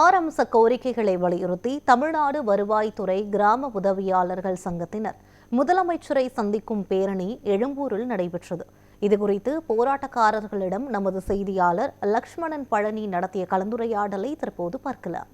6 அம்ச கோரிக்கைகளை வலியுறுத்தி தமிழ்நாடு வருவாய்த்துறை கிராம உதவியாளர்கள் சங்கத்தினர் முதலமைச்சரை சந்திக்கும் பேரணி எழும்பூரில் நடைபெற்றது. இதுகுறித்து போராட்டக்காரர்களிடம் நமது செய்தியாளர் லக்ஷ்மணன் பழனி நடத்திய கலந்துரையாடலை தற்போது பார்க்கலாம்.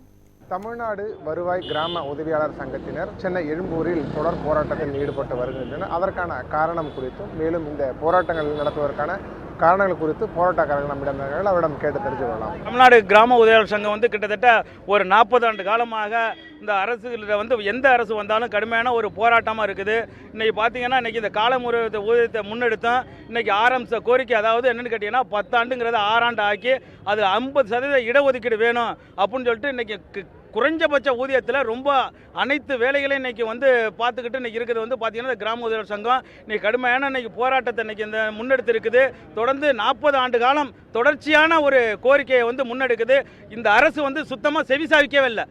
தமிழ்நாடு வருவாய் கிராம உதவியாளர் சங்கத்தினர் சென்னை எழும்பூரில் தொடர் போராட்டத்தில் ஈடுபட்டு வருகின்றனர். அதற்கான காரணம் குறித்தும் மேலும் இந்த போராட்டங்கள் நடத்துவதற்கான காரணங்கள் குறித்து போராட்டக்காரர்கள் நம்மிடம் அவரிடம் கேட்டு தெரிஞ்சு கொள்ளலாம். தமிழ்நாடு கிராம உதவியாளர் சங்கம் கிட்டத்தட்ட ஒரு 40 ஆண்டு காலமாக இந்த அரசு எந்த அரசு வந்தாலும் கடுமையான ஒரு போராட்டமாக இருக்குது. இன்னைக்கு பார்த்தீங்கன்னா இன்னைக்கு இந்த காலமுறை ஊதியத்தை முன்னெடுத்தோம். இன்னைக்கு 6 அம்ச கோரிக்கை, அதாவது என்னன்னு கேட்டீங்கன்னா 10 ஆண்டுங்கிறத 6 ஆண்டு ஆக்கி அது 50% இடஒதுக்கீடு வேணும் அப்படின்னு சொல்லிட்டு இன்னைக்கு குறைஞ்சபட்ச ஊதியத்தில் ரொம்ப அனைத்து வேலைகளையும் இன்னைக்கு பார்த்துக்கிட்டு இன்னைக்கு இருக்கிறது பார்த்தீங்கன்னா கிராம உதவியாளர் சங்கம் இன்னைக்கு கடுமையான இன்னைக்கு போராட்டத்தை இன்னைக்கு இந்த முன்னெடுத்து இருக்குது. தொடர்ந்து 40 ஆண்டு காலம் தொடர்ச்சியான ஒரு கோரிக்கையை முன்னெடுக்குது. இந்த அரசு சுத்தமாக செவிசாவிக்கவே இல்லை.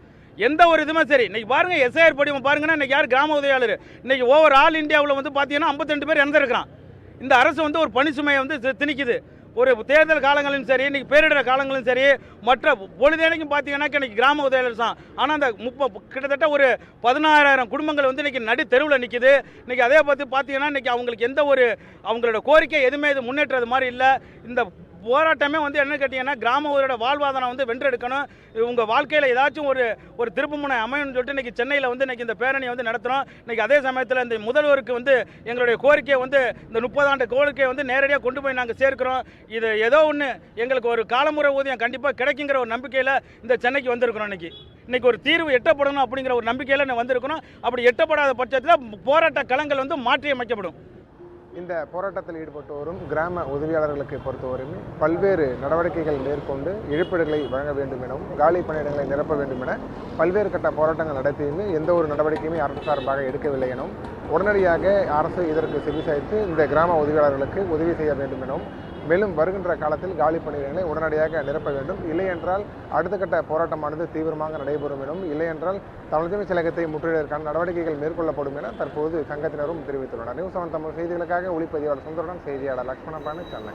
எந்த ஒரு இதுவுமே சரி. இன்னைக்கு பாருங்க, எஸ்ஐஆர் படிவம் பாருங்கன்னா இன்னைக்கு யார் கிராம உதவியாளர் இன்னைக்கு ஓவர் ஆல் இந்தியாவில் பார்த்தீங்கன்னா 52 பேர் இறந்துருக்கிறான். இந்த அரசு ஒரு பணி சுமையை திணிக்குது. ஒரு தேர்தல் காலங்களும் சரி, இன்னைக்கு பேரிடர் காலங்களும் சரி, மற்ற பொழுதேனைக்கும் பார்த்தீங்கன்னா இன்னைக்கு கிராம உதவியாளர் தான். ஆனால் அந்த கிட்டத்தட்ட ஒரு 16,000 குடும்பங்கள் இன்னைக்கு நடு தெருவில் நிற்குது. இன்னைக்கு அதே பார்த்தீங்கன்னா இன்னைக்கு அவங்களுக்கு எந்த ஒரு அவங்களோட கோரிக்கை எதுவுமே இது முன்னேற்றது மாதிரி இல்லை. இந்த போராட்டமே என்ன கேட்டீங்கன்னா கிராம வாழ்வாதாரம் வென்றெடுக்கணும். உங்கள் வாழ்க்கையில் ஏதாச்சும் ஒரு திருப்புமுனை அமையும்னு சொல்லிட்டு இன்னைக்கு சென்னையில் இன்னைக்கு இந்த பேரணியை நடத்துகிறோம். இன்னைக்கு அதே சமயத்தில் இந்த முதல்வருக்கு எங்களுடைய கோரிக்கையை இந்த 30 ஆண்டு கோரிக்கையை நேரடியாக கொண்டு போய் நாங்கள் சேர்க்கிறோம். இது ஏதோ ஒன்று எங்களுக்கு ஒரு காலமுறை ஊதியம் கண்டிப்பாக கிடைக்குங்கிற ஒரு நம்பிக்கையில் இந்த சென்னைக்கு வந்திருக்கிறோம். இன்னைக்கு ஒரு தீர்வு எட்டப்படணும் அப்படிங்கிற ஒரு நம்பிக்கையில் வந்திருக்கிறோம். அப்படி எட்டப்படாத பட்சத்தில் போராட்ட களங்கள் மாற்றி அமைக்கப்படும். இந்த போராட்டத்தில் ஈடுபட்டு வரும் கிராம உதவியாளர்களுக்கு பொறுத்தவரையுமே பல்வேறு நடவடிக்கைகள் மேற்கொண்டு இழப்பீடுகளை வழங்க வேண்டும் எனவும் காலி பணியிடங்களை நிரப்ப வேண்டும் என பல்வேறு கட்ட போராட்டங்கள் நடத்தியுமே எந்த ஒரு நடவடிக்கையுமே அரசு சார்பாக எடுக்கவில்லை எனவும் உடனடியாக அரசு இதற்கு செவிசாய்த்து இந்த கிராம உதவியாளர்களுக்கு உதவி செய்ய வேண்டும் எனவும் மேலும் வருகின்ற காலத்தில் காலி பணியிடங்களை உடனடியாக நிரப்ப வேண்டும். இல்லையென்றால் அடுத்த கட்ட போராட்டமானது தீவிரமாக நடைபெறும் எனவும் இல்லையென்றால் தலைமை செயலகத்தை முற்றுகையிடுவதற்கான நடவடிக்கைகள் மேற்கொள்ளப்படும் என தற்போது சங்கத்தினரும் தெரிவித்துள்ளனர். நியூஸ் 7 தமிழ் செய்திகளுக்காக ஒளிப்பதிவாளர் சுந்தருடன் செய்தியாளர் லக்ஷ்மணன், சென்னை.